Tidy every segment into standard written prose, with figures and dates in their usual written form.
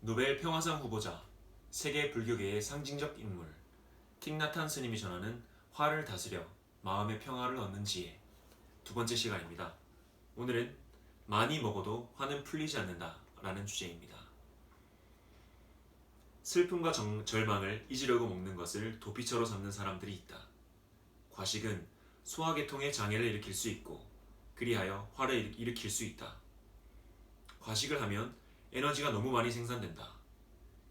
노벨 평화상 후보자, 세계 불교계의 상징적 인물, 틱나탄 스님이 전하는 화를 다스려 마음의 평화를 얻는 지혜. 두 번째 시간입니다. 오늘은 많이 먹어도 화는 풀리지 않는다 라는 주제입니다. 슬픔과 절망을 잊으려고 먹는 것을 도피처로 삼는 사람들이 있다. 과식은 소화계통에 장애를 일으킬 수 있고 그리하여 화를 일으킬 수 있다. 과식을 하면 에너지가 너무 많이 생산된다.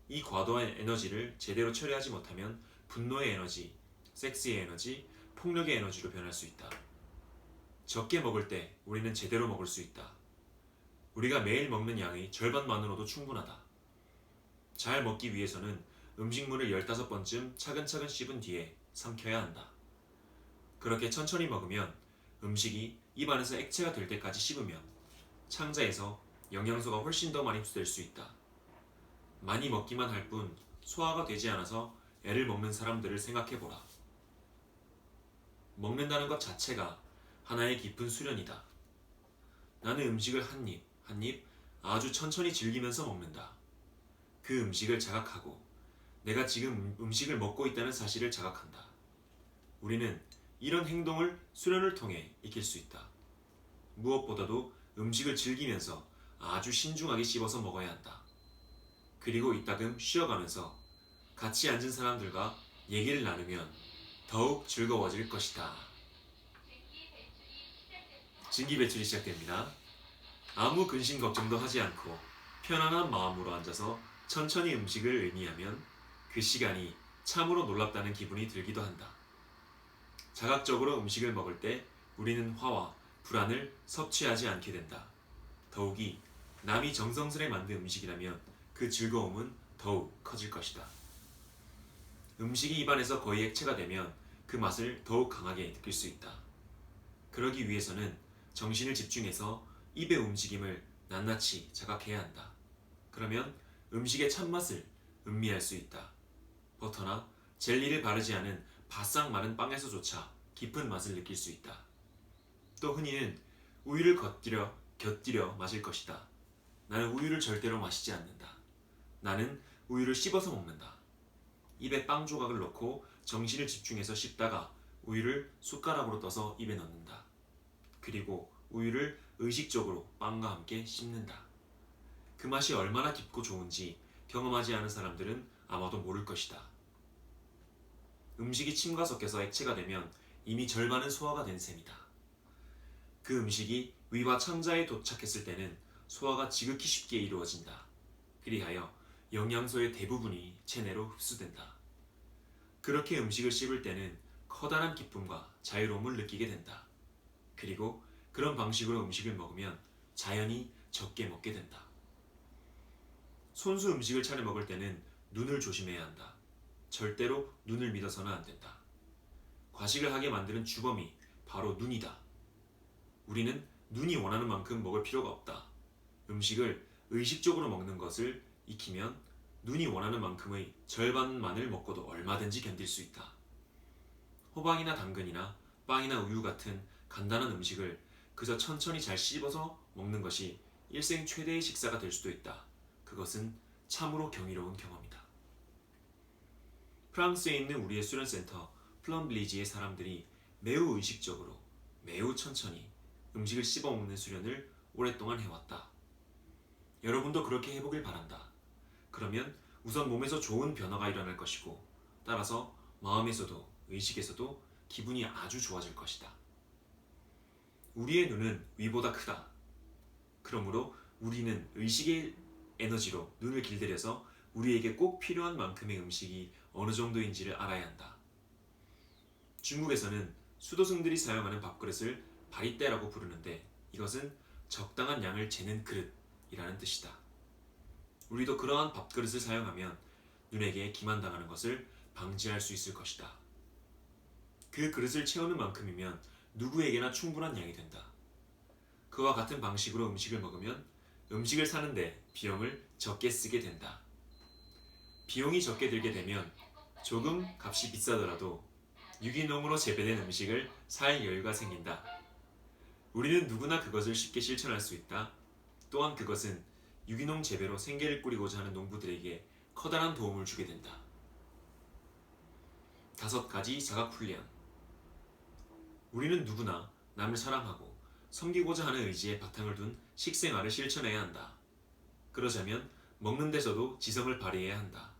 이 과도한 에너지를 제대로 처리하지 못하면 분노의 에너지, 섹스의 에너지, 폭력의 에너지로 변할 수 있다. 적게 먹을 때 우리는 제대로 먹을 수 있다. 우리가 매일 먹는 양의 절반만으로도 충분하다. 잘 먹기 위해서는 음식물을 15번쯤 차근차근 씹은 뒤에 삼켜야 한다. 그렇게 천천히 먹으면 음식이 입안에서 액체가 될 때까지 씹으면 창자에서 영양소가 훨씬 더 많이 흡수될 수 있다. 많이 먹기만 할 뿐 소화가 되지 않아서 애를 먹는 사람들을 생각해보라. 먹는다는 것 자체가 하나의 깊은 수련이다. 나는 음식을 한 입, 한 입 아주 천천히 즐기면서 먹는다. 그 음식을 자각하고 내가 지금 음식을 먹고 있다는 사실을 자각한다. 우리는 이런 행동을 수련을 통해 익힐 수 있다. 무엇보다도 음식을 즐기면서 아주 신중하게 씹어서 먹어야 한다. 그리고 이따금 쉬어가면서 같이 앉은 사람들과 얘기를 나누면 더욱 즐거워질 것이다. 증기 배출이 시작됩니다. 아무 근심 걱정도 하지 않고 편안한 마음으로 앉아서 천천히 음식을 의미하면 그 시간이 참으로 놀랍다는 기분이 들기도 한다. 자각적으로 음식을 먹을 때 우리는 화와 불안을 섭취하지 않게 된다. 더욱이 남이 정성스레 만든 음식이라면 그 즐거움은 더욱 커질 것이다. 음식이 입안에서 거의 액체가 되면 그 맛을 더욱 강하게 느낄 수 있다. 그러기 위해서는 정신을 집중해서 입의 움직임을 낱낱이 자각해야 한다. 그러면 음식의 참맛을 음미할 수 있다. 버터나 젤리를 바르지 않은 바싹 마른 빵에서조차 깊은 맛을 느낄 수 있다. 또 흔히는 우유를 곁들여 마실 것이다. 나는 우유를 절대로 마시지 않는다. 나는 우유를 씹어서 먹는다. 입에 빵 조각을 넣고 정신을 집중해서 씹다가 우유를 숟가락으로 떠서 입에 넣는다. 그리고 우유를 의식적으로 빵과 함께 씹는다. 그 맛이 얼마나 깊고 좋은지 경험하지 않은 사람들은 아마도 모를 것이다. 음식이 침과 섞여서 액체가 되면 이미 절반은 소화가 된 셈이다. 그 음식이 위와 창자에 도착했을 때는 소화가 지극히 쉽게 이루어진다. 그리하여 영양소의 대부분이 체내로 흡수된다. 그렇게 음식을 씹을 때는 커다란 기쁨과 자유로움을 느끼게 된다. 그리고 그런 방식으로 음식을 먹으면 자연히 적게 먹게 된다. 손수 음식을 차려 먹을 때는 눈을 조심해야 한다. 절대로 눈을 믿어서는 안 된다. 과식을 하게 만드는 주범이 바로 눈이다. 우리는 눈이 원하는 만큼 먹을 필요가 없다. 음식을 의식적으로 먹는 것을 익히면 눈이 원하는 만큼의 절반만을 먹고도 얼마든지 견딜 수 있다. 호박이나 당근이나 빵이나 우유 같은 간단한 음식을 그저 천천히 잘 씹어서 먹는 것이 일생 최대의 식사가 될 수도 있다. 그것은 참으로 경이로운 경험이다. 프랑스에 있는 우리의 수련센터 플럼블리지의 사람들이 매우 의식적으로 매우 천천히 음식을 씹어 먹는 수련을 오랫동안 해왔다. 여러분도 그렇게 해보길 바란다. 그러면 우선 몸에서 좋은 변화가 일어날 것이고 따라서 마음에서도 의식에서도 기분이 아주 좋아질 것이다. 우리의 눈은 위보다 크다. 그러므로 우리는 의식의 에너지로 눈을 길들여서 우리에게 꼭 필요한 만큼의 음식이 어느 정도인지를 알아야 한다. 중국에서는 수도승들이 사용하는 밥그릇을 바리떼라고 부르는데 이것은 적당한 양을 재는 그릇이라는 뜻이다. 우리도 그러한 밥그릇을 사용하면 눈에게 기만당하는 것을 방지할 수 있을 것이다. 그 그릇을 채우는 만큼이면 누구에게나 충분한 양이 된다. 그와 같은 방식으로 음식을 먹으면 음식을 사는데 비용을 적게 쓰게 된다. 비용이 적게 들게 되면 조금 값이 비싸더라도 유기농으로 재배된 음식을 살 여유가 생긴다. 우리는 누구나 그것을 쉽게 실천할 수 있다. 또한 그것은 유기농 재배로 생계를 꾸리고자 하는 농부들에게 커다란 도움을 주게 된다. 5가지 자각훈련. 우리는 누구나 남을 사랑하고 섬기고자 하는 의지에 바탕을 둔 식생활을 실천해야 한다. 그러자면 먹는 데서도 지성을 발휘해야 한다.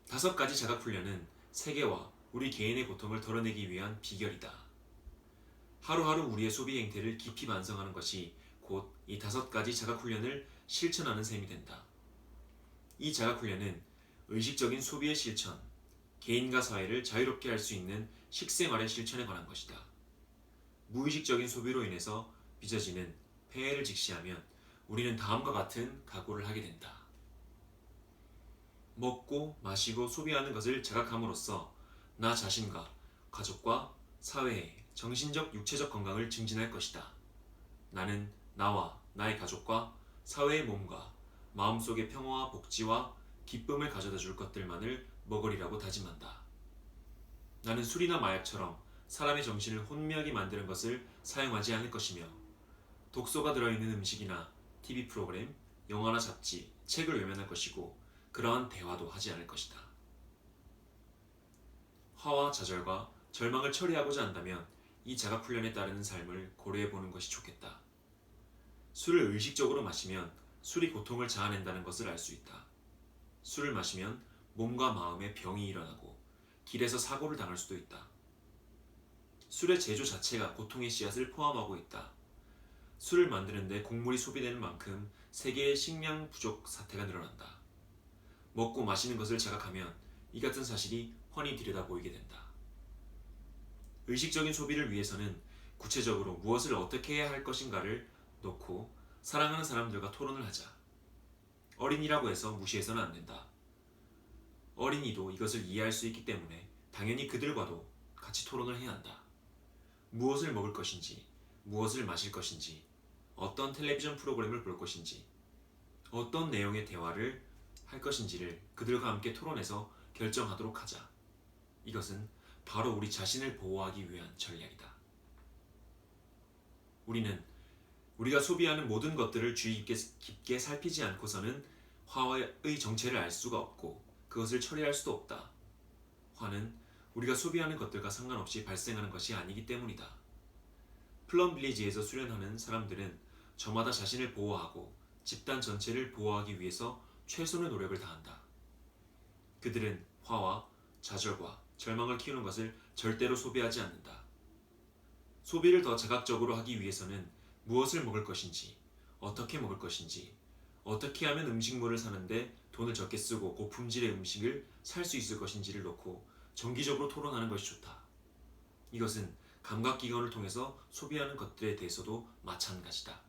5가지 자각훈련은 세계와 우리 개인의 고통을 덜어내기 위한 비결이다. 하루하루 우리의 소비 행태를 깊이 반성하는 것이 곧 이 5가지 자각훈련을 실천하는 셈이 된다. 이 자각훈련은 의식적인 소비의 실천, 개인과 사회를 자유롭게 할 수 있는 식생활의 실천에 관한 것이다. 무의식적인 소비로 인해서 빚어지는 폐해를 직시하면 우리는 다음과 같은 각오를 하게 된다. 먹고 마시고 소비하는 것을 자각함으로써 나 자신과 가족과 사회의 정신적, 육체적 건강을 증진할 것이다. 나는 나와 나의 가족과 사회의 몸과 마음속의 평화와 복지와 기쁨을 가져다 줄 것들만을 먹으리라고 다짐한다. 나는 술이나 마약처럼 사람의 정신을 혼미하게 만드는 것을 사용하지 않을 것이며 독소가 들어있는 음식이나 TV 프로그램, 영화나 잡지, 책을 외면할 것이고 그러한 대화도 하지 않을 것이다. 화와 좌절과 절망을 처리하고자 한다면 이 자각훈련에 따르는 삶을 고려해보는 것이 좋겠다. 술을 의식적으로 마시면 술이 고통을 자아낸다는 것을 알 수 있다. 술을 마시면 몸과 마음에 병이 일어나고 길에서 사고를 당할 수도 있다. 술의 제조 자체가 고통의 씨앗을 포함하고 있다. 술을 만드는데 곡물이 소비되는 만큼 세계의 식량 부족 사태가 늘어난다. 먹고 마시는 것을 자각하면 이 같은 사실이 훤히 들여다보이게 된다. 의식적인 소비를 위해서는 구체적으로 무엇을 어떻게 해야 할 것인가를 놓고 사랑하는 사람들과 토론을 하자. 어린이라고 해서 무시해서는 안 된다. 어린이도 이것을 이해할 수 있기 때문에 당연히 그들과도 같이 토론을 해야 한다. 무엇을 먹을 것인지, 무엇을 마실 것인지, 어떤 텔레비전 프로그램을 볼 것인지, 어떤 내용의 대화를 할 것인지를 그들과 함께 토론해서 결정하도록 하자. 이것은 바로 우리 자신을 보호하기 위한 전략이다. 우리는 우리가 소비하는 모든 것들을 주의 깊게 살피지 않고서는 화의 정체를 알 수가 없고 그것을 처리할 수도 없다. 화는 우리가 소비하는 것들과 상관없이 발생하는 것이 아니기 때문이다. 플럼빌리지에서 수련하는 사람들은 저마다 자신을 보호하고 집단 전체를 보호하기 위해서 최선의 노력을 다한다. 그들은 화와 좌절과 절망을 키우는 것을 절대로 소비하지 않는다. 소비를 더 자각적으로 하기 위해서는 무엇을 먹을 것인지, 어떻게 먹을 것인지, 어떻게 하면 음식물을 사는데 돈을 적게 쓰고 고품질의 음식을 살 수 있을 것인지를 놓고 정기적으로 토론하는 것이 좋다. 이것은 감각기관을 통해서 소비하는 것들에 대해서도 마찬가지다.